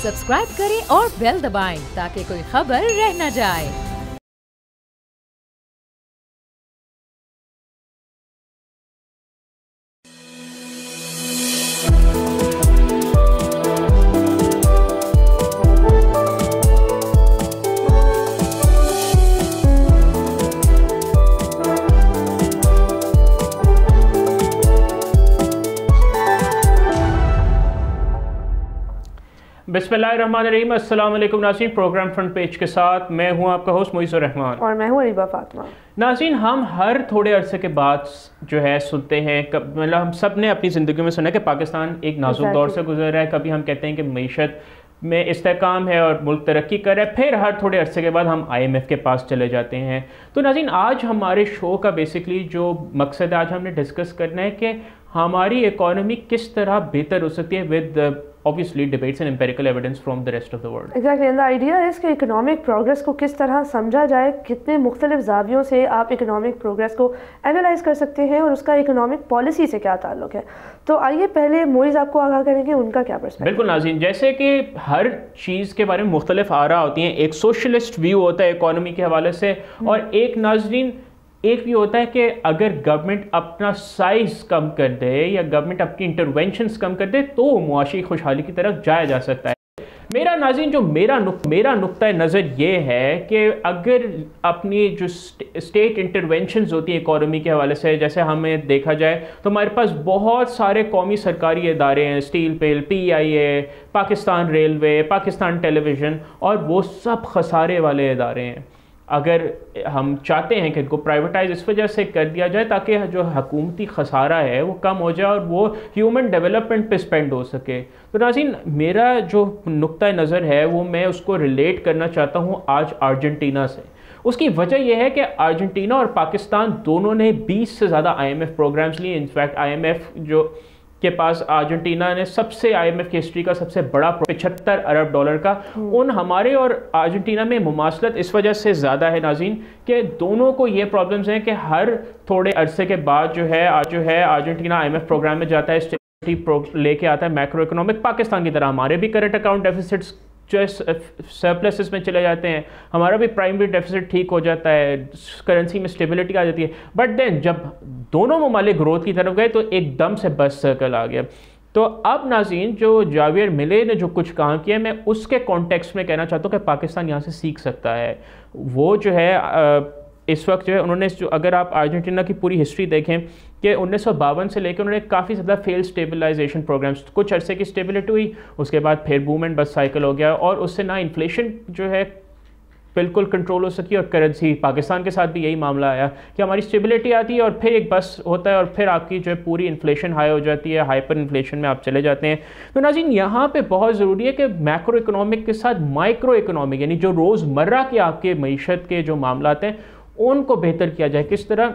Subscribe करें और bell दबाएं ताकि कोई खबर रह न जाए। बिस्मिल्लाहिर्रहमानिर्रहीम। अस्सलाम वालेकुम नाज़रीन, प्रोग्राम फ्रंट पेज के साथ मैं हूं आपका होस्ट मोइज़ुर रहमान और मैं हूं अरीबा फातिमा। नाज़रीन, हम हर थोड़े अरसे के बाद जो है सुनते हैं, मतलब हम सब ने अपनी ज़िंदगी में सुना है कि पाकिस्तान एक नाजुक दौर से गुजर रहा है। कभी हम कहते हैं कि मईशत में इस्तेहकाम है और मुल्क तरक्की कर रहा है, फिर हर थोड़े अरसे के बाद हम IMF के पास चले जाते हैं। तो नाज़रीन, आज हमारे शो का बेसिकली जो मकसद है, आज हमने डिस्कस करना है कि हमारी इकॉनमी किस तरह बेहतर हो सकती है with obviously debates and empirical evidence from the rest of the world. Exactly, and the idea is कि इकोनॉमिक प्रोग्रेस को किस तरह समझा जाए, कितने मुख्तलिफ ज़ावियों से आप इकोनॉमिक प्रोग्रेस को एनालाइज कर सकते हैं और उसका इकोनॉमिक पॉलिसी से क्या ताल्लुक है। तो आइए पहले मोइज़ आपको आगाह करेंगे उनका क्या पर्सपेक्टिव। बिल्कुल नाज़रीन, जैसे कि हर चीज़ के बारे में मुख्तलिफ आरा होती हैं। एक सोशलिस्ट व्यू होता है इकोनॉमी के हवाले से, और एक नाज़रीन एक भी होता है कि अगर गवर्नमेंट अपना साइज कम कर दे या गवर्नमेंट अपनी इंटरवेंशंस कम कर दे तो मुआशी खुशहाली की तरफ जाया जा सकता है। मेरा नाज़रीन जो मेरा नुक्ता नज़र ये है कि अगर अपनी जो स्टेट इंटरवेंशंस होती है इकोनॉमी के हवाले से, जैसे हमें देखा जाए तो हमारे पास बहुत सारे कौमी सरकारी इदारे हैं, स्टील पेल, PIA, Pakistan railway, Pakistan television, और वो सब खसारे वाले इदारे हैं। अगर हम चाहते हैं कि इनको प्राइवेटाइज इस वजह से कर दिया जाए ताकि जो हुकूमती खसारा है वो कम हो जाए और वो ह्यूमन डेवलपमेंट पे स्पेंड हो सके। तो नाज़रीन, मेरा जो नुक्ता नज़र है वो मैं उसको रिलेट करना चाहता हूँ आज अर्जेंटीना से। उसकी वजह यह है कि अर्जेंटीना और पाकिस्तान दोनों ने 20 से ज़्यादा IMF प्रोग्राम्स लिए। इनफैक्ट IMF जो के पास अर्जेंटीना ने सबसे IMF की हिस्ट्री का सबसे बड़ा $75 अरब का, उन हमारे और अर्जेंटीना में मुमासलत इस वजह से ज़्यादा है नाज़रीन कि दोनों को ये प्रॉब्लम्स हैं कि हर थोड़े अरसे के बाद जो है अर्जेंटीना IMF प्रोग्राम में जाता है, स्टेबिलिटी लेके आता है मैक्रो इकोनॉमिक। पाकिस्तान की तरह हमारे भी करंट अकाउंट डेफिसिट्स जो सरप्लसेस में चले जाते हैं, हमारा भी प्राइमरी डेफिसिट ठीक हो जाता है, करेंसी में स्टेबिलिटी आ जाती है। बट देन जब दोनों ममालिक ग्रोथ की तरफ गए तो एकदम से बस सर्कल आ गया। तो अब नाज़रीन जो जावियर मिले ने जो कुछ काम किया, मैं उसके कॉन्टेक्स्ट में कहना चाहता हूँ कि पाकिस्तान यहाँ से सीख सकता है। वो जो है इस वक्त जो है उन्होंने, अगर आप अर्जेंटीना की पूरी हिस्ट्री देखें कि 1952 से लेकर उन्होंने काफ़ी ज़्यादा फेल्ड स्टेबलाइजेशन प्रोग्राम्स, कुछ अरसे की स्टेबिलिटी हुई, उसके बाद फिर बूम एंड बस साइकिल हो गया, और उससे ना इन्फ्लेशन जो है बिल्कुल कंट्रोल हो सकी, और करेंसी, पाकिस्तान के साथ भी यही मामला आया कि हमारी स्टेबिलिटी आती है और फिर एक बस होता है और फिर आपकी जो है पूरी इन्फ्लेशन हाई हो जाती है, हाइपर इन्फ्लेशन में आप चले जाते हैं। तो नाज़रीन, यहाँ पे बहुत ज़रूरी है कि मैक्रो इकोनॉमिक के साथ माइक्रो इकोनॉमिक, यानी जो रोज़मर्रा के आपके मईशत के जो मामला हैं उनको बेहतर किया जाए, किस तरह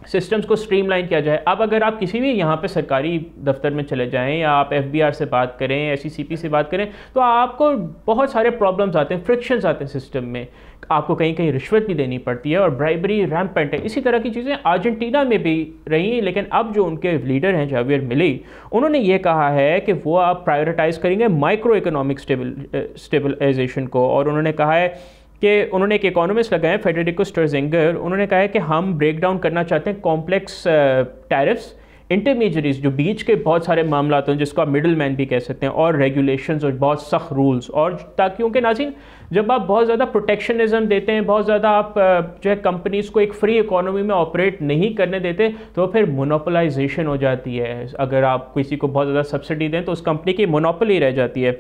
सिस्टम्स को स्ट्रीमलाइन किया जाए। अब अगर आप किसी भी यहाँ पे सरकारी दफ्तर में चले जाएं या आप FBR से बात करें, SECP से बात करें, तो आपको बहुत सारे प्रॉब्लम्स आते हैं, फ्रिक्शंस आते हैं सिस्टम में। आपको कहीं कहीं रिश्वत भी देनी पड़ती है और ब्राइबरी रैम्पेंट है। इसी तरह की चीज़ें अर्जेंटीना में भी रही, लेकिन अब जो उनके लीडर हैं जावियर मिली, उन्होंने ये कहा है कि वो आप प्रायोरिटाइज़ करेंगे माइक्रो इकोनॉमिक स्टेबलाइजेशन को। और उन्होंने कहा है कि उन्होंने एक इकोनॉमिस्ट लगाए फेडरिको स्टर्जिंगर, उन्होंने कहा है कि हम ब्रेक डाउन करना चाहते हैं कॉम्प्लेक्स टैरिफ्स, इंटरमीडियरीज जो बीच के बहुत सारे मामला होते हैं जिसको आप मिडल मैन भी कह सकते हैं, और रेगुलेशंस और बहुत सख्त रूल्स, और ताकि क्योंकि नाज़रीन जब आप बहुत ज़्यादा प्रोटेक्शनिज्म देते हैं, बहुत ज़्यादा आप जो है कंपनीज़ को एक फ्री इकोनॉमी में ऑपरेट नहीं करने देते, तो फिर मोनोपोलाइजेशन हो जाती है। अगर आप किसी को बहुत ज़्यादा सब्सिडी दें तो उस कंपनी की मोनोपोली रह जाती है।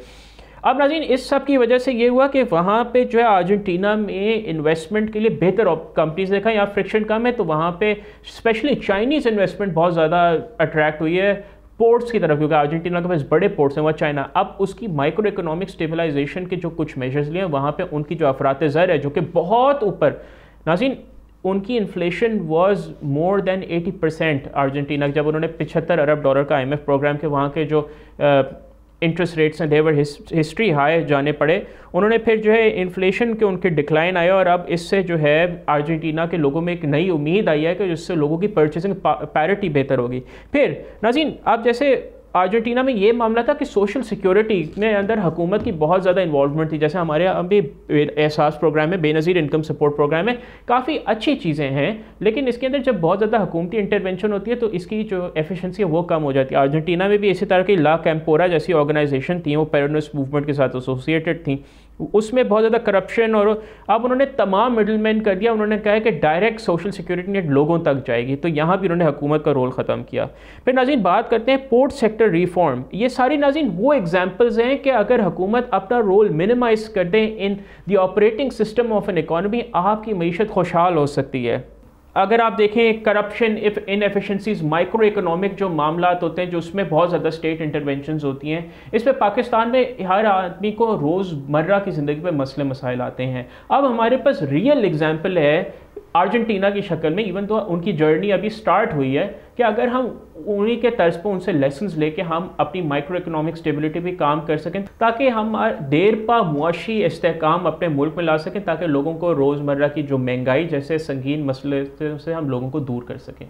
अब नाज़रीन, इस सब की वजह से ये हुआ कि वहाँ पे जो है अर्जेंटीना में इन्वेस्टमेंट के लिए बेहतर कंपनीज देखा, या फ्रिक्शन कम है, तो वहाँ पे स्पेशली चाइनीज़ इन्वेस्टमेंट बहुत ज़्यादा अट्रैक्ट हुई है पोर्ट्स की तरफ, क्योंकि अर्जेंटीना के पास बड़े पोर्ट्स हैं, वह चाइना। अब उसकी माइक्रो इकोनॉमिक स्टेबलाइजेशन के जो कुछ मेजर्स लिए हैं, वहाँ पर उनकी जो अफरात ज़र है जो कि बहुत ऊपर, नाज़रीन उनकी inflation was more than 80% Argentina, जब उन्होंने $75 अरब का IMF प्रोग्राम के वहाँ के जो इंटरेस्ट रेट्स हैं देवर हिस्ट्री हाई जाने पड़े। उन्होंने फिर जो है इन्फ्लेशन के उनके डिक्लाइन आया, और अब इससे जो है अर्जेंटीना के लोगों में एक नई उम्मीद आई है कि जिससे लोगों की परचेसिंग पैरिटी बेहतर होगी। फिर नाज़रीन, आप जैसे अर्जेंटीना में ये मामला था कि सोशल सिक्योरिटी के अंदर हुकूमत की बहुत ज़्यादा इन्वॉल्वमेंट थी। जैसे हमारे यहाँ भी एहसास प्रोग्राम है, बेनज़ीर इनकम सपोर्ट प्रोग्राम है, काफ़ी अच्छी चीज़ें हैं, लेकिन इसके अंदर जब बहुत ज़्यादा हुकूमती इंटरवेंशन होती है तो इसकी जो एफिशिएंसी है वो कम हो जाती है। अर्जेंटीना में भी इसी तरह की ला कैंपोरा जैसी ऑर्गेनाइजेशन थी, वो पेरोनिस्ट मूवमेंट के साथ एसोसिएटेड थी, उसमें बहुत ज़्यादा करप्शन, और अब उन्होंने तमाम मिडलमैन कर दिया। उन्होंने कहा है कि डायरेक्ट सोशल सिक्योरिटी नेट लोगों तक जाएगी, तो यहाँ भी उन्होंने हुकूमत का रोल ख़त्म किया। फिर नाज़रीन बात करते हैं पोर्ट सेक्टर रिफॉर्म। ये सारी नाज़रीन वो एग्जांपल्स हैं कि अगर हुकूमत अपना रोल मिनिमाइज कर दें in the operating system of N economy, आपकी मईशत खुशहाल हो सकती है। अगर आप देखें करप्शन, इनएफिशिएंसीज, माइक्रो इकोनॉमिक जो मामलात होते हैं जो उसमें बहुत ज़्यादा स्टेट इंटरवेंशंस होती हैं, इस पर पाकिस्तान में हर आदमी को रोज़मर्रा की ज़िंदगी में मसले मसाइल आते हैं। अब हमारे पास रियल एग्जांपल है अर्जेंटीना की शक्ल में, इवन तो उनकी जर्नी अभी स्टार्ट हुई है, कि अगर हम उन्हीं के तर्ज पर उनसे लेसन्स लेके हम अपनी माइक्रो इकोनॉमिक स्टेबिलिटी भी काम कर सकें, ताकि हम देर पा मुआशी इस्तेहकाम अपने मुल्क में ला सकें, ताकि लोगों को रोज़मर्रा की जो महंगाई जैसे संगीन मसले से हम लोगों को दूर कर सकें।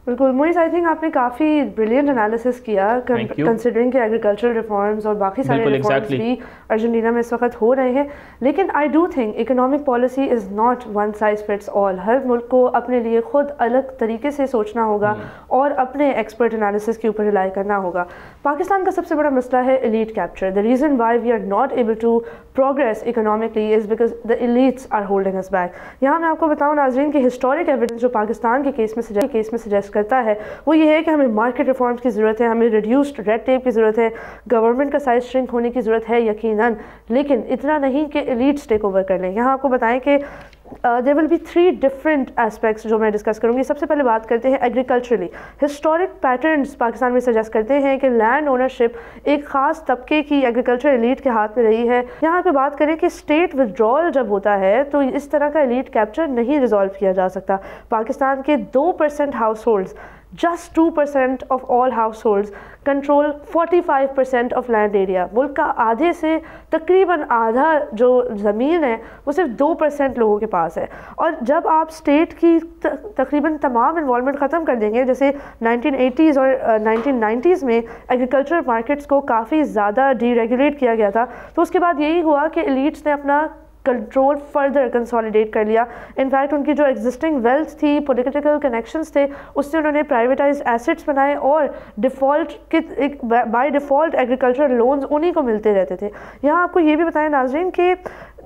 बिल्कुल मोइज़, आई थिंक आपने काफ़ी ब्रिलियंट एनालिसिस किया कंसिडरिंग कि एग्रीकल्चरल रिफॉर्म्स और बाकी सारे रिफॉर्म्स भी अर्जेंटीना में इस वक्त हो रहे हैं। लेकिन I do think economic policy is not one size fits all. हर मुल्क को अपने लिए खुद अलग तरीके से सोचना होगा और अपने एक्सपर्ट एनालिसिस के ऊपर रिलाई करना होगा। पाकिस्तान का सबसे बड़ा मसला है elite capture. The reason why we are not able to progress economically is because the elites are holding us back. यहाँ मैं आपको बताऊँ नाज़रीन कि हिस्टोरिक एविडेंस जो पाकिस्तान के केस में सजेस्ट करता है वो ये है कि हमें मार्केट रिफॉर्म्स की ज़रूरत है, हमें रिड्यूस्ड रेड टेप की ज़रूरत है, गवर्नमेंट का साइज श्रिंक होने की ज़रूरत है यकीनन, लेकिन इतना नहीं कि एलीट्स टेक ओवर कर लें। यहाँ आपको बताएं कि there will be 3 different aspects जो मैं डिस्कस करूँगी। सबसे पहले बात करते हैं एग्रीकल्चरली। हिस्टोरिक पैटर्न्स पाकिस्तान में सजेस्ट करते हैं कि लैंड ओनरशिप एक ख़ास तबके की एग्रीकल्चर एलीट के हाथ में रही है। यहाँ पे बात करें कि स्टेट विड्रॉल जब होता है तो इस तरह का एलीट कैप्चर नहीं रिजॉल्व किया जा सकता। पाकिस्तान के 2% house holds, just 2% of all households control 45% of land area। मुल्क का आधे से तकरीबन आधा जो ज़मीन है वो सिर्फ 2% लोगों के पास है। और जब आप स्टेट की तकरीबन तमाम इन्वॉल्वमेंट ख़त्म कर देंगे, जैसे 1980s और 1990s में एग्रीकल्चर मार्केट्स को काफ़ी ज़्यादा डीरेगुलेट किया गया था, तो उसके बाद यही हुआ कि एलीट्स ने अपना कंट्रोल फर्दर कंसोलिडेट कर लिया। इनफैक्ट उनकी जो एग्जिस्टिंग वेल्थ थी, पॉलिटिकल कनेक्शंस थे, उससे उन्होंने प्राइवेटाइज्ड एसेट्स बनाए और डिफ़ॉल्ट के बाय डिफ़ॉल्ट एग्रीकल्चर लोन्स उन्हीं को मिलते रहते थे। यहाँ आपको ये भी बताएं नाज़रीन कि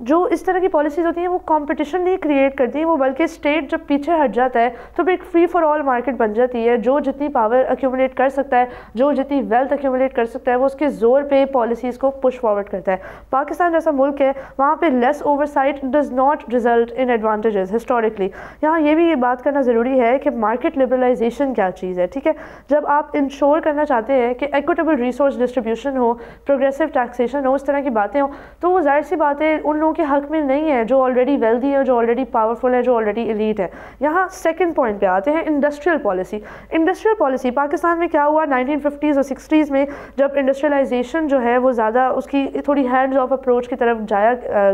जो इस तरह की पॉलिसीज़ होती हैं वो कंपटीशन नहीं क्रिएट करती हैं, वो बल्कि स्टेट जब पीछे हट जाता है तो फिर एक फ्री फॉर ऑल मार्केट बन जाती है। जो जितनी पावर एक्यूमुलेट कर सकता है, जो जितनी वेल्थ एक्यूमुलेट कर सकता है, वो उसके ज़ोर पे पॉलिसीज़ को पुश फॉरवर्ड करता है। पाकिस्तान जैसा मुल्क है, वहाँ पे less oversight does not result in advantages historically. यहाँ ये बात करना ज़रूरी है कि मार्केट लिबरलाइजेशन क्या चीज़ है, ठीक है। जब आप इंश्योर करना चाहते हैं कि इक्विटेबल रिसोर्स डिस्ट्रीब्यूशन हो, प्रोग्रेसिव टैक्सेशन हो, उस तरह की बातें हो, तो वो जाहिर सी बात है उन के हक में नहीं है जो ऑलरेडी वेल्दी है, जो ऑलरेडी पावरफुल है, जो ऑलरेडी एलीट है। यहाँ सेकंड पॉइंट पे आते हैं, industrial policy. Industrial policy Pakistan में क्या हुआ 1950s और 60s में, जब इंडस्ट्रियलाइजेशन जो है वो ज़्यादा उसकी थोड़ी हैंड्स ऑफ अप्रोच की तरफ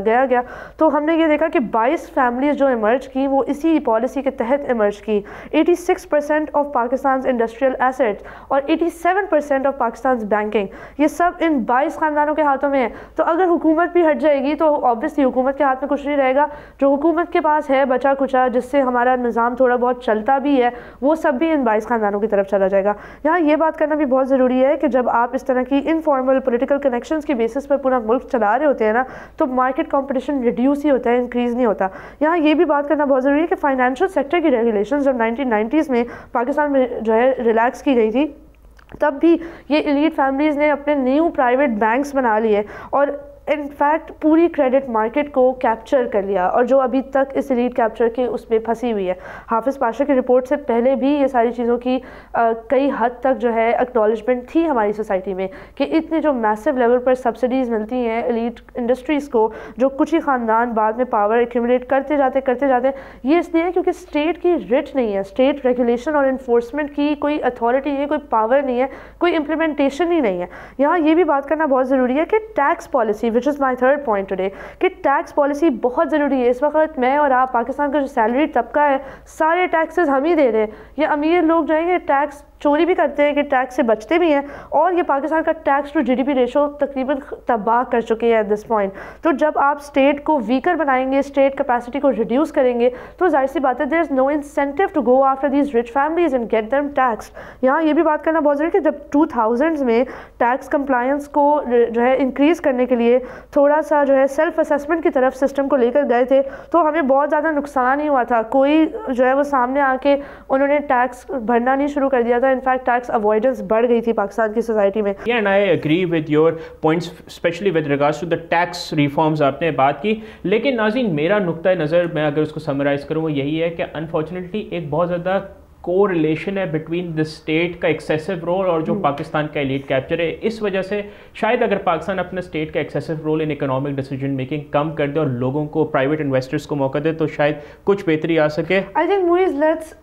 गया तो हमने ये देखा कि 22 फैमिलीज़ जो इमर्ज की वो इसी पॉलिसी के तहत इमर्ज की। 86% ऑफ पाकिस्तान इंडस्ट्रियल एसेट्स और 87% ऑफ पाकिस्तान बैंकिंग, ये सब इन 22 ख़ानदानों के हाथों में है। तो अगर हुकूमत भी हट जाएगी तो ऑब्वियसली हुकूमत के हाथ में कुछ नहीं रहेगा। जो हुकूमत के पास है बचा कुचा, जिससे हमारा निज़ाम थोड़ा बहुत चलता भी है, वो सब भी इन 22 ख़ानदानों की तरफ चला जाएगा। यहाँ ये बात करना भी बहुत ज़रूरी है कि जब आप इस तरह की इनफॉर्मल पॉलिटिकल कनेक्शंस की बेसिस पर पूरा मुल्क चला रहे होते हैं ना, तो मार्केट कंपटीशन रिड्यूस ही होता है, इंक्रीज़ नहीं होता। यहाँ ये भी बात करना बहुत ज़रूरी है कि फाइनेंशियल सेक्टर की रेगुलेशन जब 1990s में पाकिस्तान में जो है रिलैक्स की गई थी, तब भी ये एलीट फैमिलीज़ ने अपने न्यू प्राइवेट बैंक्स बना लिए और इनफैक्ट पूरी क्रेडिट मार्केट को कैप्चर कर लिया, और जो अभी तक इस एलीट कैप्चर के उसमें फंसी हुई है। हाफिज़ पाशा की रिपोर्ट से पहले भी ये सारी चीज़ों की कई हद तक जो है एक्नॉलेजमेंट थी हमारी सोसाइटी में कि इतने जो मैसिव लेवल पर सब्सिडीज़ मिलती हैं एलीट इंडस्ट्रीज़ को, जो कुछ ही ख़ानदान बाद में पावर एक्यूमुलेट करते जाते, ये इसलिए क्योंकि स्टेट की रिट नहीं है, स्टेट रेगुलेशन और इन्फोर्समेंट की कोई अथॉरिटी नहीं है, कोई पावर नहीं है, कोई इम्प्लीमेंटेशन ही नहीं है। यहाँ ये भी बात करना बहुत ज़रूरी है कि tax policy, which is my third point today, कि टैक्स पॉलिसी बहुत ज़रूरी है। इस वक्त मैं और आप, पाकिस्तान का जो सैलरी तबका है, सारे टैक्सेस हम ही दे रहे हैं। ये अमीर लोग जाएंगे टैक्स चोरी भी करते हैं कि टैक्स से बचते भी हैं, और ये पाकिस्तान का टैक्स टू जीडीपी रेशो तकरीबन तबाह कर चुकी है एट दिस पॉइंट। तो जब आप स्टेट को वीकर बनाएंगे, स्टेट कैपेसिटी को रिड्यूस करेंगे, तो जाहिर सी बात है there is no incentive to go after these rich families and get them tax. यहाँ ये भी बात करना बहुत ज़रूरी है कि जब 2000s में टैक्स कंप्लायंस को जो है इंक्रीज़ करने के लिए थोड़ा सा जो है सेल्फ असेसमेंट की तरफ सिस्टम को लेकर गए थे, तो हमें बहुत ज़्यादा नुकसान ही हुआ था। कोई जो है वो सामने आके उन्होंने टैक्स भरना नहीं शुरू कर दिया था। इनफैक्ट टैक्स अवॉइडेंस बढ़ गई थी पाकिस्तान की सोसाइटी में। And I agree with your points specially with regards to the tax reforms आपने बात की। लेकिन नाज़रीन, मेरा नुक्ता नज़र मैं अगर उसको समराइज़ करूँ वो यही है कि अनफॉर्चुनेटली एक बहुत ज़्यादा को रिलेशन है बिटवीन द स्टेट का एक्सेसिव रोल और जो पाकिस्तान का एलीट कैप्चर है। इस वजह से शायद अगर पाकिस्तान अपना स्टेट का excessive role in economic decision making कम कर दे और लोगों को, प्राइवेट इन्वेस्टर्स को मौका दे, तो शायद कुछ बेहतरी आ सके। I think movies let's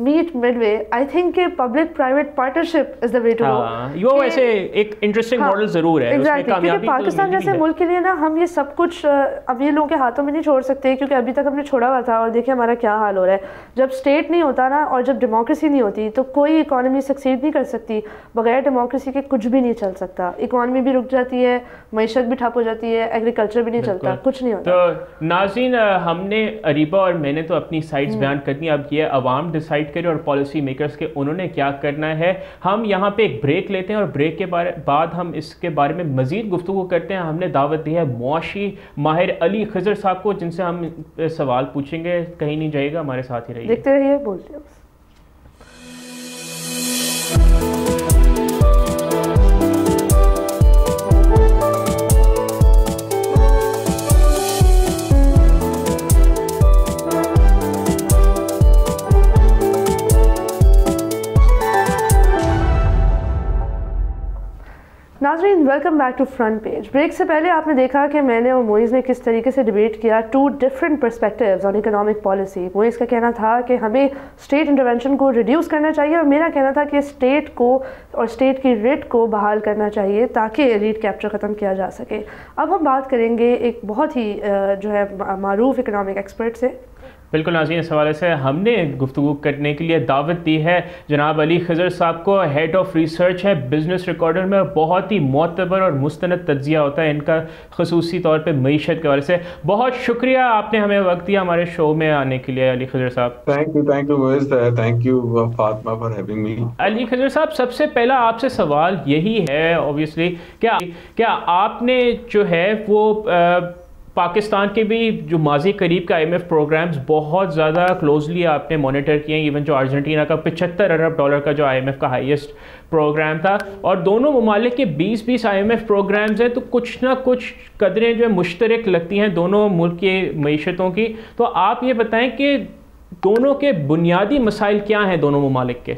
meet midway. I think कि public private partnership is the way to go. वो वैसे एक इंटरेस्टिंग मॉडल ज़रूर है, उसमें कामयाबी तो पाकिस्तान जैसे मुल्क के लिए ना हम ये सब कुछ अमीर लोगों के हाथों में नहीं छोड़ सकते, क्योंकि अभी तक हमने छोड़ा हुआ था और देखिए हमारा क्या हाल हो रहा है। जब स्टेट नहीं होता ना, और जब डेमोक्रेसी नहीं होती, तो कोई इकोनॉमी सक्सीड नहीं कर सकती। बगैर डेमोक्रेसी के कुछ भी नहीं चल सकता। इकोनॉमी भी रुक जाती है, मईशत भी ठप हो जाती है, एग्रीकल्चर भी नहीं चलता, कुछ नहीं होता। तो नाज़रीन, हमने अरीबा और मैंने तो अपनी साइड्स बयान कर दी, अब ये अवाम डिसाइड करे और पॉलिसी मेकर्स के उन्होंने क्या करना है। हम यहाँ पे एक ब्रेक लेते हैं और ब्रेक के बाद हम इसके बारे में मज़ीद गुफ्तगू करते हैं। हमने दावत दी है मुआशी माहिर अली खिज़र साहब को, जिनसे हम सवाल पूछेंगे। कहीं नहीं जाएगा, हमारे साथ ही रहिए, देखते रहिए, बोलते हैं। नाज़रीन, welcome back to front page. Break से पहले आपने देखा कि मैंने और मोइज़ ने किस तरीके से डिबेट किया two different perspectives on economic policy. Moeez का कहना था कि हमें स्टेट इंटरवेंशन को रिड्यूस करना चाहिए, और मेरा कहना था कि स्टेट को और स्टेट की रिट को बहाल करना चाहिए ताकि एलीट कैप्चर ख़त्म किया जा सके। अब हम बात करेंगे एक बहुत ही जो है मारूफ इकोनॉमिक एक्सपर्ट से। बिल्कुल नाज़रीन, इस हवाले से हमने गुफ्तगू करने के लिए दावत दी है जनाब अली खिज़र साहब को। हेड ऑफ रिसर्च है बिज़नेस रिकॉर्डर में, और बहुत ही मोतबर और मुस्तनद तज्ज़िया होता है इनका, खसूसी तौर पे मईशत के हवाले से। बहुत शुक्रिया आपने हमें वक्त दिया हमारे शो में आने के लिए अली खिज़र साहब। Thank you Moiz, thank you Fatima for having me. Ali Khizar साहब, सबसे पहला आपसे सवाल यही है ऑब्वियसली, क्या आपने जो है वो पाकिस्तान के भी जो माजी करीब का IMF प्रोग्राम्स बहुत ज़्यादा क्लोजली आपने मॉनिटर किए हैं। इवन जो अर्जेंटीना का $75 अरब का जो IMF का हाईएस्ट प्रोग्राम था, और दोनों ममालिक के 20-20 IMF प्रोग्राम्स हैं, तो कुछ ना कुछ कदरें जो है मुश्तरक लगती हैं दोनों मुल्क की मईशतों की। तो आप ये बताएं कि दोनों के बुनियादी मसाइल क्या हैं दोनों ममालिक के?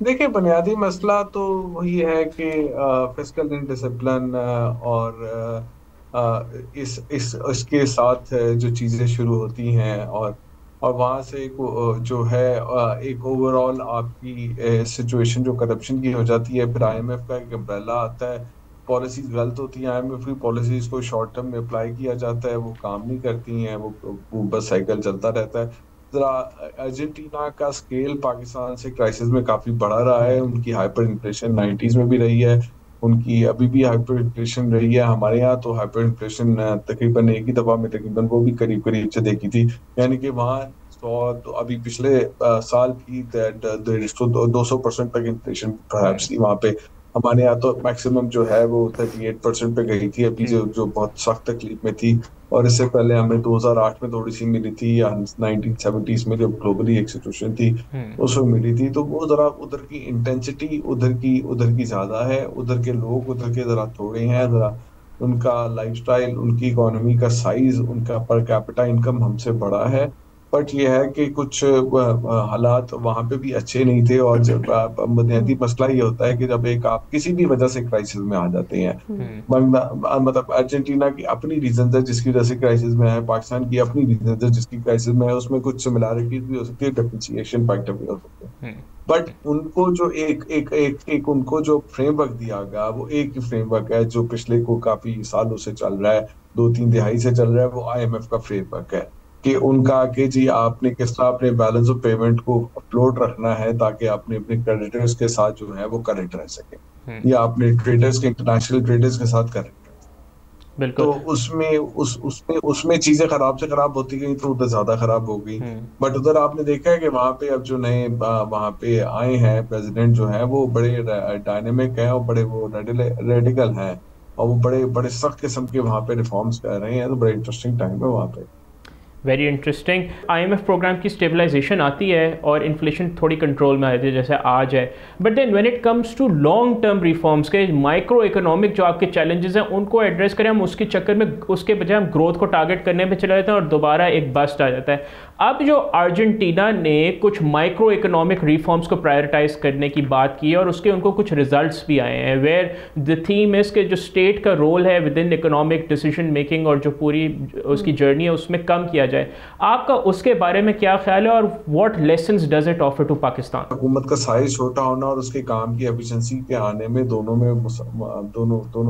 देखिए, बुनियादी मसला तो वही है कि फिस्कल इंडिसिप्लिन और इसके साथ जो चीज़ें शुरू होती हैं, और वहाँ से जो है एक ओवरऑल आपकी सिचुएशन जो करप्शन की हो जाती है। फिर IMF का एक अम्ब्रेला आता है, पॉलिसीज गलत होती हैं, IMF की पॉलिसीज को शॉर्ट टर्म में अप्लाई किया जाता है, वो काम नहीं करती हैं, वो बस साइकिल चलता रहता है। ज़रा अर्जेंटीना का स्केल पाकिस्तान से क्राइसिस में काफ़ी बड़ा रहा है। उनकी हाइपर इन्फ्लेशन 90s में भी रही है, उनकी अभी भी हाइपर इन्फ्लेशन रही है। हमारे यहाँ तो हाइपर इन्फ्लेशन तकरीबन एक ही दफ़ा में तकरीबन वो भी करीब करीब से देखी थी, यानी कि वहाँ तो अभी पिछले साल भी 200% तक इन्फ्लेशन परहैप्स थी वहाँ पे। हमारे यहाँ तो मैक्सिमम जो है वो 38% पे गई थी अभी, जो बहुत सख्त तकलीफ में थी। और इससे पहले हमें 2008 में थोड़ी सी मिली थी, या 1970s में जब ग्लोबली एक सिचुएशन थी उसमें मिली थी। तो वो जरा उधर की इंटेंसिटी उधर की ज्यादा है, उधर के लोग उधर के जरा थोड़े हैं, जरा उनका लाइफस्टाइल, उनकी इकोनॉमी का साइज, उनका पर कैपिटा इनकम हमसे बड़ा है। बट ये है कि कुछ हालात वहाँ पे भी अच्छे नहीं थे। और जब बुनियादी मसला ये होता है कि जब एक आप किसी भी वजह से क्राइसिस में आ जाते हैं, मतलब अर्जेंटीना की अपनी रीजन है जिसकी वजह से क्राइसिस में है, पाकिस्तान की अपनी रीजन है जिसकी क्राइसिस में है, उसमें कुछ सिमिलैरिटीज भी हो सकती है, डिफरेंशिएशन पॉइंट ऑफ व्यू हो सकते हैं। बट उनको जो एक उनको जो फ्रेमवर्क दिया गया वो एक ही फ्रेमवर्क है जो पिछले को काफी सालों से चल रहा है, 2-3 दिहाई से चल रहा है। वो IMF का फ्रेमवर्क है कि उनका कि जी आपने किस तरह अपने बैलेंस ऑफ पेमेंट को अपलोड रखना है ताकि आपने अपने क्रेडिटर्स के साथ जो है वो करेक्ट रह सके, या अपने ट्रेडर्स के इंटरनेशनल ट्रेडर्स के साथ करेक्ट। बिल्कुल। तो उसमें चीजें खराब से खराब होती गई तो उधर ज्यादा खराब हो गई। बट उधर आपने देखा है कि वहां पे अब जो नए वहां पे आए हैं प्रेसिडेंट जो है वो बड़े डायनेमिक हैं और बड़े वो रेडिकल हैं, और वो बड़े बड़े सख्त किस्म के वहां पे रिफॉर्म्स कर रहे हैं। तो बड़ा इंटरेस्टिंग टाइम है वहां पे। Very interesting. IMF प्रोग्राम की स्टेबलाइजेशन आती है और इन्फ्लेशन थोड़ी कंट्रोल में आती है जैसे आज है, but then when it comes to long term reforms के माइक्रो इकोनॉमिक जो आपके चैलेंजेस हैं उनको एड्रेस करें हम, उसके चक्कर में उसके बजाय हम ग्रोथ को टारगेट करने पे चले जाते हैं और दोबारा एक बस्ट आ जाता है। अब जो अर्जेंटीना ने कुछ माइक्रो इकोनॉमिक रिफॉर्म्स को प्रायोरिटाइज करने की बात की है और उसके उनको कुछ रिजल्ट्स भी आए हैं, वेयर द थीम इज के जो स्टेट का रोल है with in economic decision making और जो पूरी उसकी जर्नी है उसमें कम किया जाए। आपका उसके बारे में क्या ख्याल है और what lessons does it offer to Pakistan? हुकूमत का साइज छोटा होना और उसके काम की एफिशिएंसी के आने में दोनों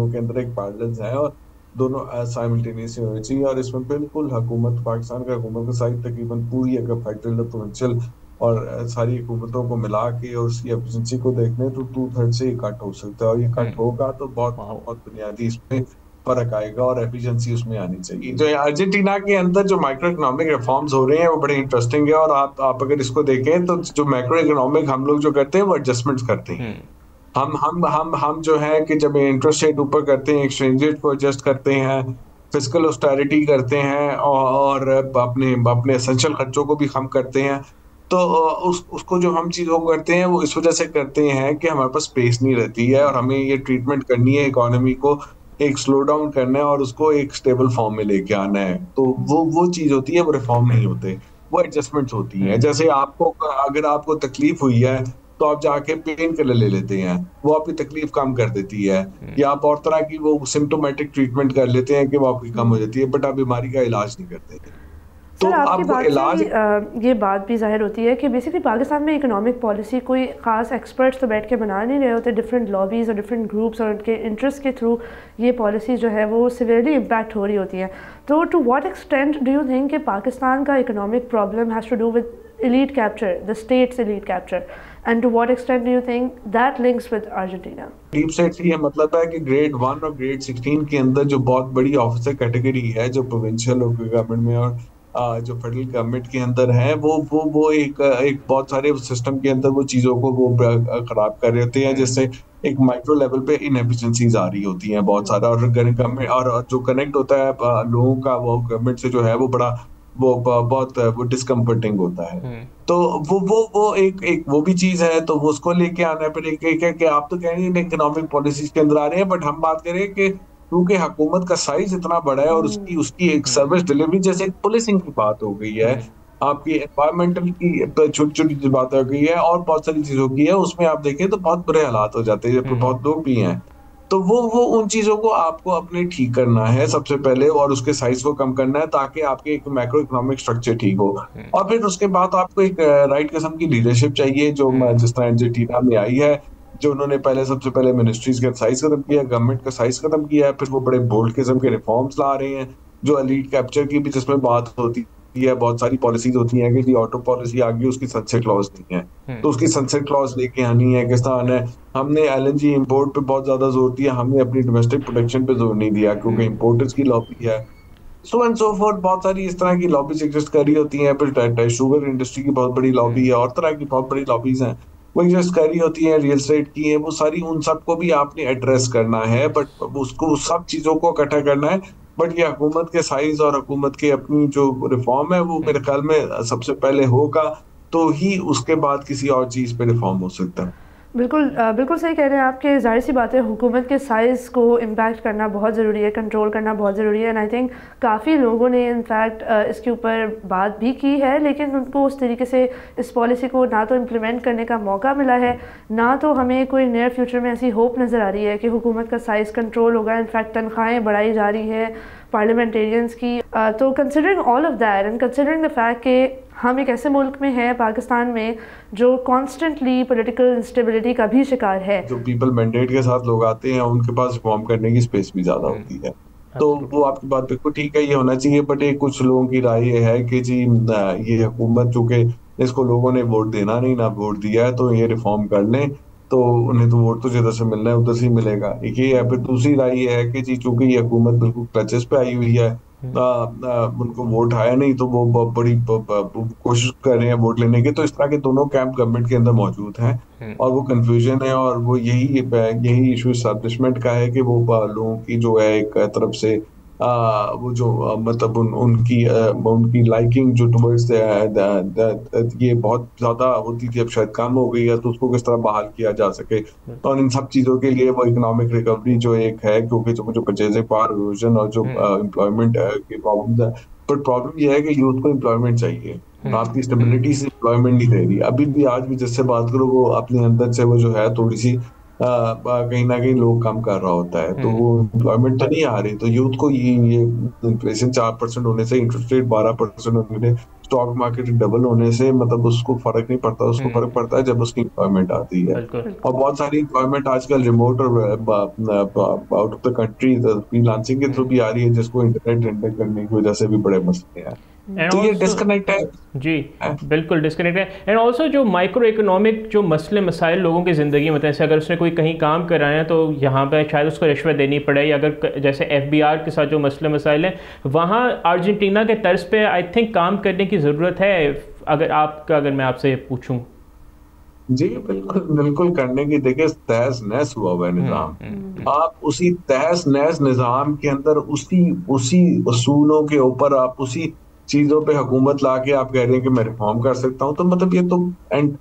के अंदर एक बैलेंस है और दोनों साइमल्टेनियसली होनी चाहिए। और इसमें बिल्कुल पाकिस्तान का हुकूमत का साइज तकरीबन पूरी अगर फेडरल प्रोविंशियल और सारी हुकूमतों को मिला के और उसकी एफिशिएंसी को देखने तो 2/3 से ये कट हो सकता है, और ये कट होगा तो बहुत बुनियादी इसमें फर्क आएगा और एफिशिएंसी उसमें आनी चाहिए। जो अर्जेंटीना के अंदर जो माइक्रो इकोनॉमिक रिफॉर्म्स हो रहे हैं वो बड़े इंटरेस्टिंग है, और आप अगर इसको देखें तो जो माइक्रो इकोनॉमिक हम लोग जो करते हैं वो एडजस्टमेंट्स करते हैं। हम जो है कि जब इंटरेस्ट रेट ऊपर करते हैं, एक्सचेंज रेट को एडजस्ट करते हैं, फिस्कल ऑस्टेरिटी करते हैं और अपने एसेंशियल खर्चों को भी कम करते हैं। तो उसको जो हम चीज़ों को करते हैं वो इस वजह से करते हैं कि हमारे पास स्पेस नहीं रहती है और हमें ये ट्रीटमेंट करनी है, इकोनॉमी को एक स्लो डाउन करना है और उसको एक स्टेबल फॉर्म में लेके आना है। तो वो चीज़ होती है, वो रिफॉर्म नहीं होते, वो एडजस्टमेंट्स होती हैं। जैसे अगर आपको तकलीफ हुई है तो आप जाके पेन किलर ले लेते हैं, वो आपकी तकलीफ कम कर देती है, या आप और तरह की वो सिम्टोमेटिक ट्रीटमेंट कर लेते हैं कि वो आपकी कम हो जाती है, बट आप बीमारी का इलाज नहीं करते। तो आपकी बात से ये बात भी जाहिर होती है कि बेसिकली पाकिस्तान में इकोनॉमिक पॉलिसी कोई ख़ास एक्सपर्ट्स तो बैठ के बना नहीं रहे होते, डिफरेंट लॉबीज़ और डिफरेंट ग्रुप्स और उनके इंटरेस्ट के थ्रू ये पॉलिसी जो है वो सिवियरली इम्पैक्ट हो रही होती है। तो to what extent do you think कि पाकिस्तान का economic problem has to do with elite capture, the state's elite capture, and to what extent do you think that links with Argentina? Deep state से ये मतलब है कि grade 1 और grade 16 के अंदर जो बहुत बड़ी ऑफिसर कैटेगरी है जो प्रोविंशियल गवर्नमेंट में और जो फेडरल गवर्नमेंट के अंदर है वो एक बहुत सारे सिस्टम के अंदर वो चीज़ों को वो खराब कर रहे होते हैं, जिससे एक माइक्रो लेवल पे इनएफिशिएंसीज आ रही होती हैं बहुत सारा, और गवर्नमेंट और जो कनेक्ट होता है लोगों का वो गवर्नमेंट से जो है वो बड़ा वो डिस्कम्फर्टिंग होता है। तो वो एक वो भी चीज है, तो वो उसको लेके आना फिर एक आप तो कहेंगे इकोनॉमिक पॉलिसीज के अंदर आ रहे हैं, बट हम बात करें कि क्योंकि हुकूमत का साइज इतना बड़ा है और उसकी एक सर्विस डिलीवरी जैसे एक पुलिसिंग की बात हो गई है, आपकी एनवायरमेंटल की छोटी छोटी बात हो गई है और बहुत सारी चीजों की है, उसमें आप देखें तो बहुत बुरे हालात हो जाते हैं, बहुत लोग भी हैं। तो वो उन चीजों को आपको अपने ठीक करना है सबसे पहले, और उसके साइज को कम करना है ताकि आपके एक मैक्रो इकोनॉमिक स्ट्रक्चर ठीक हो, और फिर उसके बाद आपको एक राइट किस्म की लीडरशिप चाहिए जो जिस तरह अर्जेंटीना में आई है, जो उन्होंने सबसे पहले मिनिस्ट्रीज का साइज खत्म किया, गवर्नमेंट का साइज खत्म किया, फिर वो बड़े बोल्ड किस्म के रिफॉर्म्स ला रहे हैं जो एलीट कैप्चर की भी जिसमें बात होती है, बहुत सारी पॉलिसीज होती हैं कि जी ऑटो पॉलिसी आ गई, उसकी सनसेट क्लॉज नहीं है, तो उसकी सनसेट क्लॉज लेके आनी है, किस तरह आना है। हमने LNG इंपोर्ट पे बहुत ज्यादा जोर दिया, हमने अपनी डोमेस्टिक प्रोडक्शन पे जोर नहीं दिया क्योंकि इंपोर्टर्स की लॉबी है, सो एंड सो फोर्थ, बहुत सारी इस तरह की लॉबीज एग्जिस्ट कर रही होती हैं। फिर शुगर इंडस्ट्री की बहुत बड़ी लॉबी है और तरह की बहुत बड़ी लॉबीज हैं वो एग्जिस्ट कर रही होती हैं, रियल एस्टेट की है, वो सारी उन सबको भी आपने एड्रेस करना है, बट उसको सब चीजों को इकट्ठा करना है। बट ये हुकूमत के साइज और हुकूमत के अपनी जो रिफॉर्म है वो मेरे ख्याल में सबसे पहले होगा, तो ही उसके बाद किसी और चीज पे रिफॉर्म हो सकता है। बिल्कुल सही कह रहे हैं आप कि जाहिर सी बात है हुकूमत के साइज़ को इम्पैक्ट करना बहुत ज़रूरी है, कंट्रोल करना बहुत ज़रूरी है, एंड आई थिंक काफ़ी लोगों ने इनफैक्ट इसके ऊपर बात भी की है, लेकिन उनको उस तरीके से इस पॉलिसी को ना तो इम्प्लीमेंट करने का मौका मिला है, ना तो हमें कोई नियर फ्यूचर में ऐसी होप नज़र आ रही है कि हुकूमत का साइज़ कंट्रोल होगा। इनफैक्ट तनख्वाहें बढ़ाई जा रही हैं पार्लियामेंटेरियंस की। तो considering all of that and considering the fact कि हम एक ऐसे मुल्क में हैं पाकिस्तान में जो कॉन्स्टेंटली पॉलिटिकल इंस्टेबिलिटी का भी शिकार है, जो पीपल मैंडेट के साथ लोग आते हैं उनके पास रिफॉर्म करने की स्पेस भी ज़्यादा होती है। तो वो आपकी बात बिल्कुल ठीक है, ये होना चाहिए। बट एक कुछ लोगों की राय ये है कि जी ये हुकूमत, चूंकि इसको लोगों ने वोट देना नहीं, ना वोट दिया है, तो ये रिफॉर्म कर लें, तो उन्हें तो वोट तो जिधर से मिलना है उधर से ही मिलेगा, एक ये है। फिर दूसरी राय ये है कि जी चूंकि ये हुकूमत बिल्कुल क्लचेस पे आई हुई है, उनको वोट आया नहीं, तो वो बड़ी कोशिश कर रहे हैं वोट लेने की। तो इस तरह के दोनों कैंप गवर्नमेंट के अंदर मौजूद हैं और वो कंफ्यूजन है, और वो यही इशू एस्टैब्लिशमेंट का है कि वो लोगों की जो है एक तरफ से वो जो मतलब उनकी लाइकिंग जो टुवर्ड्स ये बहुत ज्यादा होती थी, अब शायद कम हो गई है, तो उसको किस तरह बहाल किया जा सके। और इन सब चीजों के लिए वो इकोनॉमिक रिकवरी जो एक है, क्योंकि जो परचेजिंग पावर इरोजन और जो एम्प्लॉयमेंट की प्रॉब्लम है, बट प्रॉब्लम यह है कि यूथ को एम्प्लॉयमेंट चाहिए। आपकी स्टेबिलिटी से एम्प्लॉयमेंट नहीं दे रही अभी भी। आज भी जिससे बात करो वो अपने अंदर से वो जो है थोड़ी सी कहीं ना कहीं लोग कम कर रहा होता है, तो वो एम्प्लॉयमेंट तो नहीं आ रही। तो यूथ को ये इन्फ्लेशन 4% होने से, इंटरेस्ट रेट 12% होने से, स्टॉक मार्केट डबल होने से मतलब उसको फर्क नहीं पड़ता। उसको फर्क पड़ता है जब उसकी एम्प्लॉयमेंट आती है। और बहुत सारी एम्प्लॉयमेंट आजकल रिमोट और out of the country freelancing के थ्रू भी आ रही है, जिसको इंटरनेट रेंडर करने की वजह से भी बड़े मसले हैं। तो ये डिस्कनेक्ट है जी, बिल्कुल डिस्कनेक्ट है। एंड ऑल्सो जो माइक्रो इकोनॉमिक जो मसले मसाइल लोगों की ज़िंदगी में, जैसे अगर उसने कोई कहीं काम कराया तो यहाँ पे शायद उसको रिश्वत देनी पड़े, या अगर जैसे FBR के साथ जो मसले मसाइल हैं, वहाँ अर्जेंटीना के तर्ज पे आई थिंक काम करने की ज़रूरत है। अगर मैं आपसे पूछूं। जी बिल्कुल करने की। देखिए तहस नहस हुआ हुआ है निज़ाम। आप उसी तहस नहस निज़ाम के अंदर उसी उसूलों के ऊपर आप उसी चीजों पे हुकूमत लाके आप कह रहे हैं कि मैं रिफॉर्म कर सकता हूँ, तो मतलब ये तो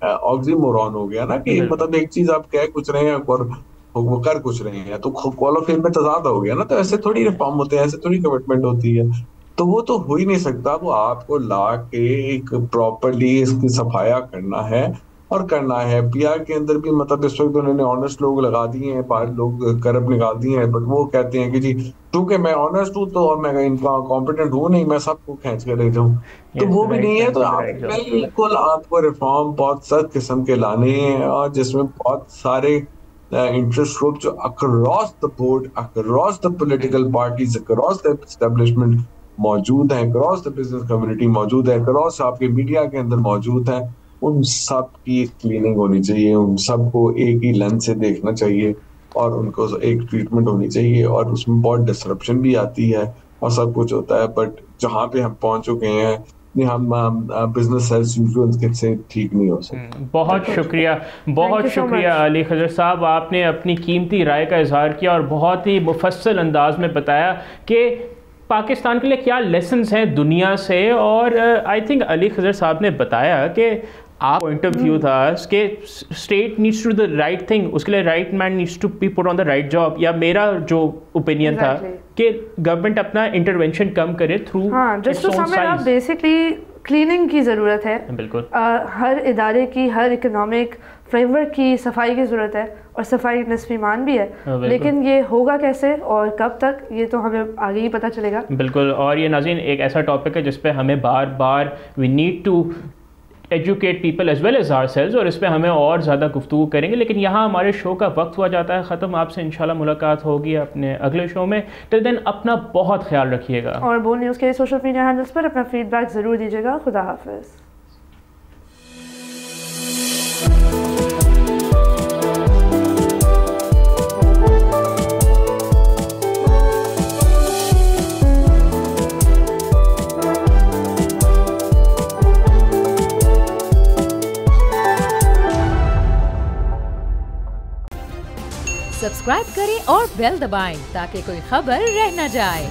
ऑक्सीमोरॉन हो गया ना, कि मतलब एक चीज आप कह कुछ रहे हैं और वो कर कुछ रहे हैं, तो क्वालिफाइड में तजाद हो गया ना। तो ऐसे थोड़ी रिफॉर्म होते हैं, ऐसे थोड़ी कमिटमेंट होती है। तो वो तो हो ही नहीं सकता। वो आपको ला के एक प्रॉपरली इसकी सफाया करना है और करना है। PR के अंदर भी मतलब इस वक्त उन्होंने ऑनेस्ट लोग लगा दिए हैं, 5 लोग करप्ट निकाल दिए हैं, बट वो कहते हैं कि जी क्योंकि मैं ऑनेस्ट हूँ तो और मैं इनका कॉम्पिटेंट हूँ नहीं, मैं सबको खींच कर ले जाऊँ, तो वो भी नहीं है। तो आप बिल्कुल आपको रिफॉर्म बहुत सख्त किस्म के लाने हैं, और जिसमें बहुत सारे इंटरेस्ट ग्रुप जो across the board, across the political parties, across the establishment मौजूद है, अक्रॉस द बिजनेस कम्युनिटी मौजूद है, अक्रॉस आपके मीडिया के अंदर मौजूद है, उन सब की क्लीनिंग होनी चाहिए। उन सबको एक ही लेंस से देखना चाहिए और उनको एक ट्रीटमेंट होनी चाहिए। और उसमें बहुत डिसरप्शन भी आती है और सब कुछ होता है, बट जहाँ पे हम पहुंच चुके हैं हम बिजनेस एज यूजुअल से ठीक नहीं हो सकते। बहुत शुक्रिया अली खजर साहब, आपने अपनी कीमती राय का इजहार किया और बहुत ही मुफस्सल अंदाज में बताया कि पाकिस्तान के लिए क्या लेसन्स हैं दुनिया से। और आई थिंक अली खजर साहब ने बताया कि आप पॉइंट ऑफ व्यू था कि state needs to the right thing, उसके लिए right man needs to be put on the right job. या मेरा जो ओपिनियन था कि गवर्नमेंट अपना इंटरवेंशन कम करे थ्रू बेसिकली क्लीनिंग की ज़रूरत है। बिल्कुल हर इदारे की, हर इकोनॉमिक फ्रेमवर्क की सफाई की ज़रूरत है, और सफाई नस्फ़ ईमान भी है। लेकिन ये होगा कैसे और कब तक, ये तो हमें आगे ही पता चलेगा। बिल्कुल। और ये नाज़रीन एक ऐसा टॉपिक है जिस पे हमें बार बार we need to educate people as well as ourselves, और इस पर हमें और ज़्यादा गुफ्तगू करेंगे। लेकिन यहाँ हमारे शो का वक्त हुआ जाता है ख़त्म। आपसे इंशाल्लाह मुलाकात होगी अपने अगले शो में। टिल देन अपना बहुत ख्याल रखिएगा, और बोल न्यूज़ के सोशल मीडिया हैंडल्स पर अपना फीडबैक ज़रूर दीजिएगा। खुदा हाफिज़। सब्सक्राइब करें और बेल दबाएं ताकि कोई खबर रह न जाए।